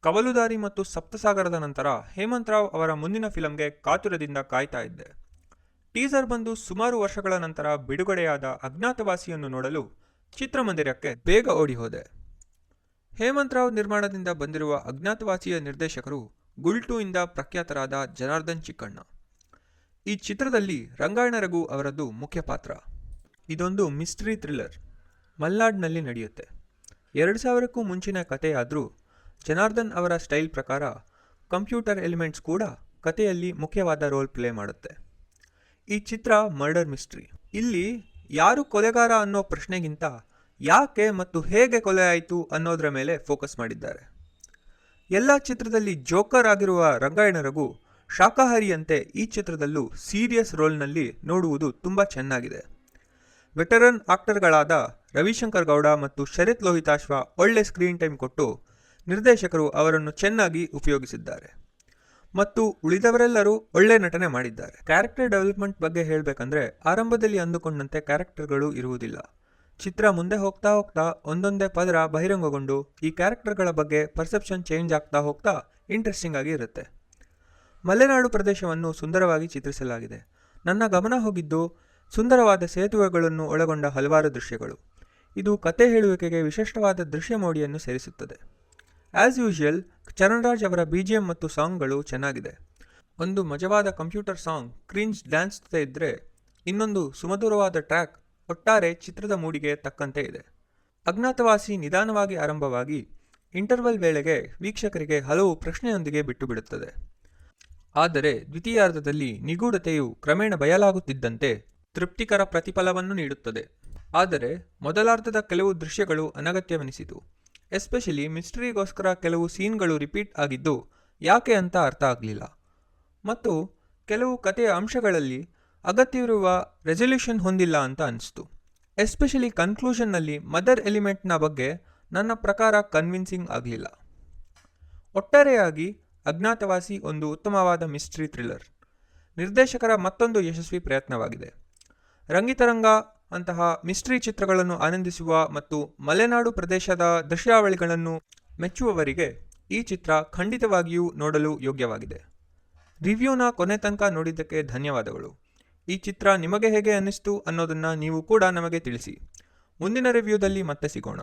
ಕವಲುದಾರಿ ಮತ್ತು ಸಪ್ತಸಾಗರದ ನಂತರ ಹೇಮಂತ್ ರಾವ್ ಅವರ ಮುಂದಿನ ಫಿಲಂಗೆ ಕಾತುರದಿಂದ ಕಾಯ್ತಾ ಇದ್ದೆ. ಟೀಸರ್ ಬಂದು ಸುಮಾರು ವರ್ಷಗಳ ನಂತರ ಬಿಡುಗಡೆಯಾದ ಅಜ್ಞಾತವಾಸಿಯನ್ನು ನೋಡಲು ಚಿತ್ರಮಂದಿರಕ್ಕೆ ಬೇಗ ಓಡಿ ಹೋದೆ. ಹೇಮಂತ್ ರಾವ್ ನಿರ್ಮಾಣದಿಂದ ಬಂದಿರುವ ಅಜ್ಞಾತವಾಸಿಯ ನಿರ್ದೇಶಕರು ಗುಲ್ಟು ಇಂದ ಪ್ರಖ್ಯಾತರಾದ ಜನಾರ್ದನ್ ಚಿಕ್ಕಣ್ಣ. ಈ ಚಿತ್ರದಲ್ಲಿ ರಂಗಾಯಣ ರಘು ಅವರದ್ದು ಮುಖ್ಯ ಪಾತ್ರ. ಇದೊಂದು ಮಿಸ್ಟರಿ ಥ್ರಿಲ್ಲರ್. ಮಲ್ನಾಡ್ನಲ್ಲಿ ನಡೆಯುತ್ತೆ. 2000ಕ್ಕೂ ಮುಂಚಿನ ಕಥೆಯಾದರೂ ಜನಾರ್ದನ್ ಅವರ ಸ್ಟೈಲ್ ಪ್ರಕಾರ ಕಂಪ್ಯೂಟರ್ ಎಲಿಮೆಂಟ್ಸ್ ಕೂಡ ಕಥೆಯಲ್ಲಿ ಮುಖ್ಯವಾದ ರೋಲ್ ಪ್ಲೇ ಮಾಡುತ್ತೆ. ಈ ಚಿತ್ರ ಮರ್ಡರ್ ಮಿಸ್ಟ್ರಿ. ಇಲ್ಲಿ ಯಾರು ಕೊಲೆಗಾರ ಅನ್ನೋ ಪ್ರಶ್ನೆಗಿಂತ ಯಾಕೆ ಮತ್ತು ಹೇಗೆ ಕೊಲೆ ಆಯಿತು ಅನ್ನೋದರ ಮೇಲೆ ಫೋಕಸ್ ಮಾಡಿದ್ದಾರೆ. ಎಲ್ಲ ಚಿತ್ರದಲ್ಲಿ ಜೋಕರ್ ಆಗಿರುವ ರಂಗಾಯಣ ರಘು ಶಾಕಾಹಾರಿಯಂತೆ ಈ ಚಿತ್ರದಲ್ಲೂ ಸೀರಿಯಸ್ ರೋಲ್ನಲ್ಲಿ ನೋಡುವುದು ತುಂಬ ಚೆನ್ನಾಗಿದೆ. ವೆಟರನ್ ಆಕ್ಟರ್ಗಳಾದ ರವಿಶಂಕರ್ ಗೌಡ ಮತ್ತು ಶರತ್ ಲೋಹಿತಾಶ್ವ ಒಳ್ಳೆ ಸ್ಕ್ರೀನ್ ಟೈಮ್ ಕೊಟ್ಟು ನಿರ್ದೇಶಕರು ಅವರನ್ನು ಚೆನ್ನಾಗಿ ಉಪಯೋಗಿಸಿದ್ದಾರೆ ಮತ್ತು ಉಳಿದವರೆಲ್ಲರೂ ಒಳ್ಳೆ ನಟನೆ ಮಾಡಿದ್ದಾರೆ. ಕ್ಯಾರೆಕ್ಟರ್ ಡೆವಲಪ್ಮೆಂಟ್ ಬಗ್ಗೆ ಹೇಳಬೇಕಂದ್ರೆ ಆರಂಭದಲ್ಲಿ ಅಂದುಕೊಂಡಂತೆ ಕ್ಯಾರೆಕ್ಟರ್ಗಳು ಇರುವುದಿಲ್ಲ. ಚಿತ್ರ ಮುಂದೆ ಹೋಗ್ತಾ ಹೋಗ್ತಾ ಒಂದೊಂದೇ ಪದರ ಬಹಿರಂಗಗೊಂಡು ಈ ಕ್ಯಾರೆಕ್ಟರ್ಗಳ ಬಗ್ಗೆ ಪರ್ಸೆಪ್ಷನ್ ಚೇಂಜ್ ಆಗ್ತಾ ಹೋಗ್ತಾ ಇಂಟ್ರೆಸ್ಟಿಂಗ್ ಆಗಿ ಇರುತ್ತೆ. ಮಲೆನಾಡು ಪ್ರದೇಶವನ್ನು ಸುಂದರವಾಗಿ ಚಿತ್ರಿಸಲಾಗಿದೆ. ನನ್ನ ಗಮನ ಹೋಗಿದ್ದು ಸುಂದರವಾದ ಸೇತುವೆಗಳನ್ನು ಒಳಗೊಂಡ ಹಲವಾರು ದೃಶ್ಯಗಳು. ಇದು ಕತೆ ಹೇಳುವಿಕೆಗೆ ವಿಶಿಷ್ಟವಾದ ದೃಶ್ಯ ಮೋಡಿಯನ್ನು ಸೇರಿಸುತ್ತದೆ. ಆ್ಯಸ್ ಯೂಶುವಲ್ ಚರಣ್ರಾಜ್ ಅವರ BGM ಮತ್ತು ಸಾಂಗ್ಗಳು ಚೆನ್ನಾಗಿದೆ. ಒಂದು ಮಜವಾದ ಕಂಪ್ಯೂಟರ್ ಸಾಂಗ್ ಕ್ರಿಂಜ್ ಡ್ಯಾನ್ಸ್ ಜೊತೆ ಇದ್ದರೆ ಇನ್ನೊಂದು ಸುಮಧುರವಾದ ಟ್ರ್ಯಾಕ್ ಒಟ್ಟಾರೆ ಚಿತ್ರದ ಮೂಡಿಗೆ ತಕ್ಕಂತೆ ಇದೆ. ಅಜ್ಞಾತವಾಸಿ ನಿಧಾನವಾಗಿ ಆರಂಭವಾಗಿ ಇಂಟರ್ವಲ್ ವೇಳೆಗೆ ವೀಕ್ಷಕರಿಗೆ ಹಲವು ಪ್ರಶ್ನೆಯೊಂದಿಗೆ ಬಿಟ್ಟು ಬಿಡುತ್ತದೆ. ಆದರೆ ದ್ವಿತೀಯಾರ್ಧದಲ್ಲಿ ನಿಗೂಢತೆಯು ಕ್ರಮೇಣ ಬಯಲಾಗುತ್ತಿದ್ದಂತೆ ತೃಪ್ತಿಕರ ಪ್ರತಿಫಲವನ್ನು ನೀಡುತ್ತದೆ. ಆದರೆ ಮೊದಲಾರ್ಧದ ಕೆಲವು ದೃಶ್ಯಗಳು ಅನಗತ್ಯವೆನಿಸಿತು. ಎಸ್ಪೆಷಲಿ ಮಿಸ್ಟರಿಗೋಸ್ಕರ ಕೆಲವು ಸೀನ್ಗಳು ರಿಪೀಟ್ ಆಗಿದ್ದು ಯಾಕೆ ಅಂತ ಅರ್ಥ ಆಗಲಿಲ್ಲ ಮತ್ತು ಕೆಲವು ಕಥೆಯ ಅಂಶಗಳಲ್ಲಿ ಅಗತ್ಯವಿರುವ ರೆಸಲ್ಯೂಷನ್ ಹೊಂದಿಲ್ಲ ಅಂತ ಅನಿಸ್ತು. ಎಸ್ಪೆಷಲಿ ಕನ್ಕ್ಲೂಷನ್ನಲ್ಲಿ ಮದರ್ ಎಲಿಮೆಂಟ್ನ ಬಗ್ಗೆ ನನ್ನ ಪ್ರಕಾರ ಕನ್ವಿನ್ಸಿಂಗ್ ಆಗಲಿಲ್ಲ. ಒಟ್ಟಾರೆಯಾಗಿ ಅಜ್ಞಾತವಾಸಿ ಒಂದು ಉತ್ತಮವಾದ ಮಿಸ್ಟರಿ ಥ್ರಿಲ್ಲರ್. ನಿರ್ದೇಶಕರ ಮತ್ತೊಂದು ಯಶಸ್ವಿ ಪ್ರಯತ್ನವಾಗಿದೆ. ರಂಗಿತರಂಗ ಅಂತಹ ಮಿಸ್ಟರಿ ಚಿತ್ರಗಳನ್ನು ಆನಂದಿಸುವ ಮತ್ತು ಮಲೆನಾಡು ಪ್ರದೇಶದ ದೃಶ್ಯಾವಳಿಗಳನ್ನು ಮೆಚ್ಚುವವರಿಗೆ ಈ ಚಿತ್ರ ಖಂಡಿತವಾಗಿಯೂ ನೋಡಲು ಯೋಗ್ಯವಾಗಿದೆ. ರಿವ್ಯೂನ ಕೊನೆ ತನಕ ನೋಡಿದ್ದಕ್ಕೆ ಧನ್ಯವಾದಗಳು. ಈ ಚಿತ್ರ ನಿಮಗೆ ಹೇಗೆ ಅನ್ನಿಸ್ತು ಅನ್ನೋದನ್ನು ನೀವು ಕೂಡ ನಮಗೆ ತಿಳಿಸಿ. ಮುಂದಿನ ರಿವ್ಯೂದಲ್ಲಿ ಮತ್ತೆ ಸಿಗೋಣ.